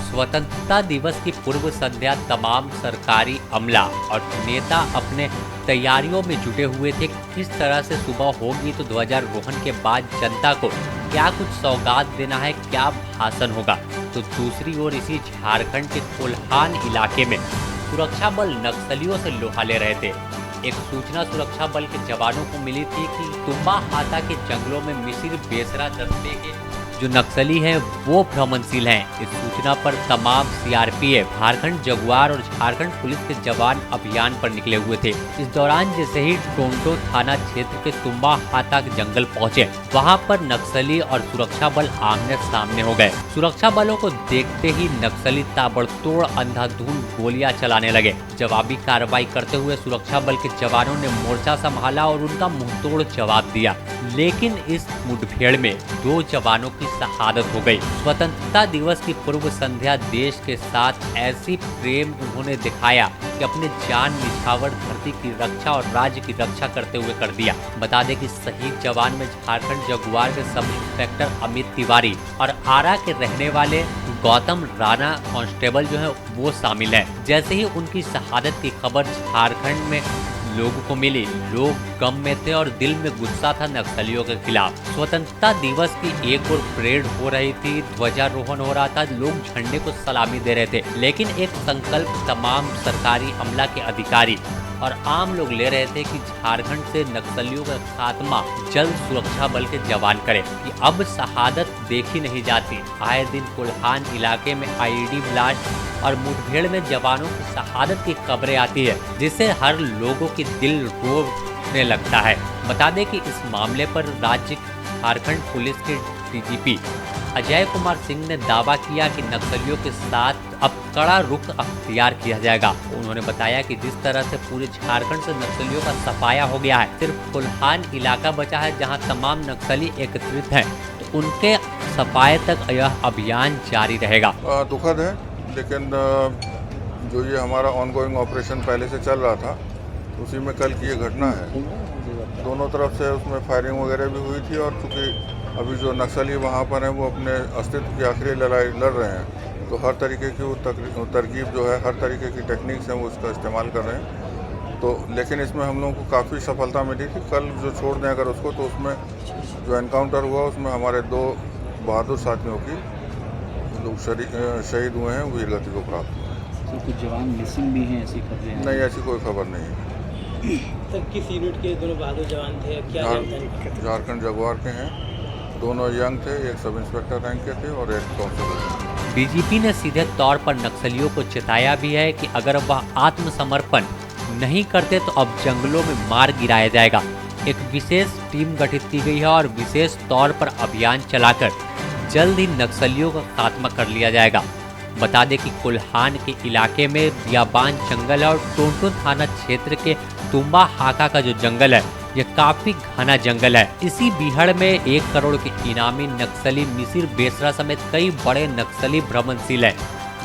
स्वतंत्रता दिवस की पूर्व संध्या तमाम सरकारी अमला और नेता अपने तैयारियों में जुटे हुए थे। किस तरह से सुबह होगी तो ध्वजारोहण के बाद जनता को क्या कुछ सौगात देना है, क्या भाषण होगा। तो दूसरी ओर इसी झारखंड के कोल्हान इलाके में सुरक्षा बल नक्सलियों से लोहा ले रहे थे। एक सूचना सुरक्षा बल के जवानों को मिली थी कि तुम्बा हाता के जंगलों में मिसिर बेसरा दस्ते के जो नक्सली हैं वो भ्रमणशील हैं। इस सूचना पर तमाम सीआरपीएफ, झारखंड जगुआर और झारखंड पुलिस के जवान अभियान पर निकले हुए थे। इस दौरान जैसे ही टोंटो थाना क्षेत्र के तुम्बा हाता के जंगल पहुंचे, वहां पर नक्सली और सुरक्षा बल आमने सामने हो गए। सुरक्षा बलों को देखते ही नक्सली ताबड़तोड़ अंधाधुंध गोलियां चलाने लगे। जवाबी कार्रवाई करते हुए सुरक्षा बल के जवानों ने मोर्चा संभाला और उनका मुंहतोड़ जवाब दिया, लेकिन इस मुठभेड़ में 2 जवानों की शहादत हो गई। स्वतंत्रता दिवस की पूर्व संध्या देश के साथ ऐसी प्रेम उन्होंने दिखाया कि अपने जान निछावर धरती की रक्षा और राज्य की रक्षा करते हुए कर दिया। बता दें कि शहीद जवान में झारखंड जगुआर के सब इंस्पेक्टर अमित तिवारी और आरा के रहने वाले गौतम राणा कांस्टेबल जो है वो शामिल है। जैसे ही उनकी शहादत की खबर झारखंड में लोगों को मिली, लोग गम में थे और दिल में गुस्सा था नक्सलियों के खिलाफ। स्वतंत्रता दिवस की एक और परेड हो रही थी, ध्वजारोहण हो रहा था, लोग झंडे को सलामी दे रहे थे, लेकिन एक संकल्प तमाम सरकारी अमला के अधिकारी और आम लोग ले रहे थे कि झारखंड से नक्सलियों का खात्मा जल्द सुरक्षा बल के जवान करें कि अब शहादत देखी नहीं जाती। आए दिन कोल्हान इलाके में आईईडी ब्लास्ट और मुठभेड़ में जवानों की शहादत की खबरें आती है, जिससे हर लोगों की दिल रोने लगता है। बता दें कि इस मामले पर राज्य झारखंड पुलिस के डीजीपी अजय कुमार सिंह ने दावा किया कि नक्सलियों के साथ अब कड़ा रुख अख्तियार किया जाएगा। उन्होंने बताया कि जिस तरह से पूरे झारखंड से नक्सलियों का सफाया हो गया है, सिर्फ कोल्हान इलाका बचा है जहां तमाम नक्सली एकत्रित हैं, तो उनके सफाये तक यह अभियान जारी रहेगा। दुखद है, लेकिन जो ये हमारा ऑनगोइंग ऑपरेशन पहले से चल रहा था, उसी में कल की ये घटना है। दोनों तरफ से उसमें फायरिंग वगैरह भी हुई थी और चूँकि अभी जो नक्सली वहाँ पर हैं वो अपने अस्तित्व की आखिरी लड़ाई लड़ रहे हैं, तो हर तरीके की वो तरकीब जो है, हर तरीके की टेक्निक्स हैं वो उसका इस्तेमाल कर रहे हैं। तो लेकिन इसमें हम लोगों को काफ़ी सफलता मिली थी। कल जो छोड़ दें अगर उसको, तो उसमें जो एनकाउंटर हुआ उसमें हमारे 2 बहादुर साथियों की लोग शहीद हुए हैं, वीर गति को प्राप्त हुए हैं। तो कुछ जवान मिसिंग भी हैं, ऐसी खबरें हैं? नहीं, ऐसी कोई खबर नहीं है। सर, किस यूनिट के दोनों बहादुर जवान थे? क्या झारखंड जगुआर के हैं, दोनों यंग थे, एक सब इंस्पेक्टर रैंक के थे और एक कांस्टेबल। डीजीपी ने सीधे तौर पर नक्सलियों को चेताया भी है कि अगर वह आत्मसमर्पण नहीं करते तो अब जंगलों में मार गिराया जाएगा। एक विशेष टीम गठित की गई है और विशेष तौर पर अभियान चलाकर जल्द ही नक्सलियों का खात्मा कर लिया जाएगा। बता दें कि कोल्हान के इलाके में बियाबान जंगल है और टोंटो थाना क्षेत्र के तुम्बा हाका का जो जंगल है ये काफी घना जंगल है। इसी बीहड़ में 1 करोड़ के इनामी नक्सली मिसिर बेसरा समेत कई बड़े नक्सली भ्रमणशील है।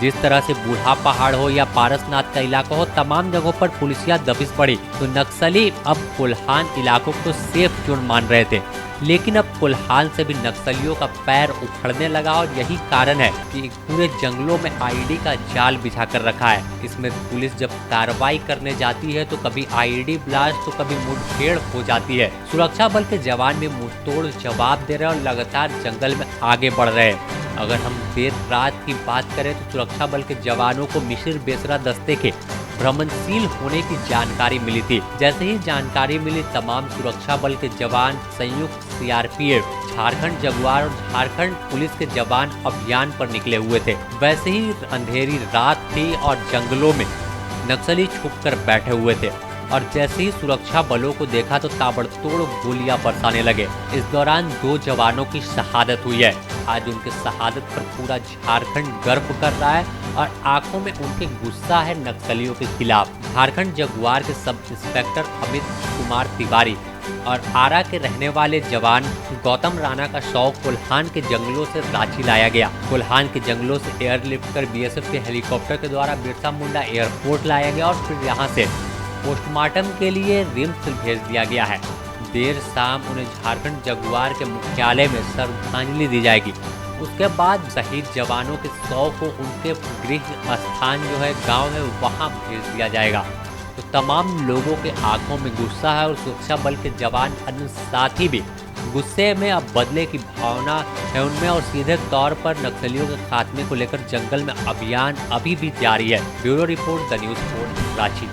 जिस तरह से बूढ़ा पहाड़ हो या पारसनाथ का इलाका हो, तमाम जगहों पर पुलिसिया दबिश पड़ी, तो नक्सली अब कोल्हान इलाकों को सेफ जोन मान रहे थे। लेकिन अब कोल्हान से भी नक्सलियों का पैर उखड़ने लगा और यही कारण है कि पूरे जंगलों में आईईडी का जाल बिछा कर रखा है। इसमें पुलिस जब कार्रवाई करने जाती है तो कभी आईईडी ब्लास्ट तो कभी मुठभेड़ हो जाती है। सुरक्षा बल के जवान भी मुंहतोड़ जवाब दे रहे हैं और लगातार जंगल में आगे बढ़ रहे हैं। अगर हम देर रात की बात करें तो सुरक्षा बल के जवानों को मिसिर बेसरा दस्ते के भ्रमणशील होने की जानकारी मिली थी। जैसे ही जानकारी मिली, तमाम सुरक्षा बल के जवान, संयुक्त सीआरपीएफ, झारखंड जगुआर और झारखंड पुलिस के जवान अभियान पर निकले हुए थे। वैसे ही अंधेरी रात थी और जंगलों में नक्सली छुपकर बैठे हुए थे और जैसे ही सुरक्षा बलों को देखा तो ताबड़तोड़ गोलियां बरसाने लगे। इस दौरान 2 जवानों की शहादत हुई है। आज उनके शहादत पर पूरा झारखंड गर्व कर रहा है और आंखों में उनके गुस्सा है नक्सलियों के खिलाफ। झारखंड जगुआर के सब इंस्पेक्टर अमित कुमार तिवारी और आरा के रहने वाले जवान गौतम राणा का शव कोल्हान के जंगलों से रांची लाया गया। कोल्हान के जंगलों से एयरलिफ्ट कर बीएसएफ के हेलीकॉप्टर के द्वारा बिरसा मुंडा एयरपोर्ट लाया गया और फिर यहाँ से पोस्टमार्टम के लिए रिम्स भेज दिया गया है। देर शाम उन्हें झारखंड जगुआर के मुख्यालय में श्रद्धांजलि दी जाएगी। उसके बाद शहीद जवानों के 100 को उनके गृह स्थान जो है गांव है वहां भेज दिया जाएगा। तो तमाम लोगों के आंखों में गुस्सा है और सुरक्षा बल के जवान अन्य साथी भी गुस्से में अब बदले की भावना है उनमें और सीधे तौर पर नक्सलियों के खात्मे को लेकर जंगल में अभियान अभी भी जारी है। Bureau report, the news 4, Ranchi.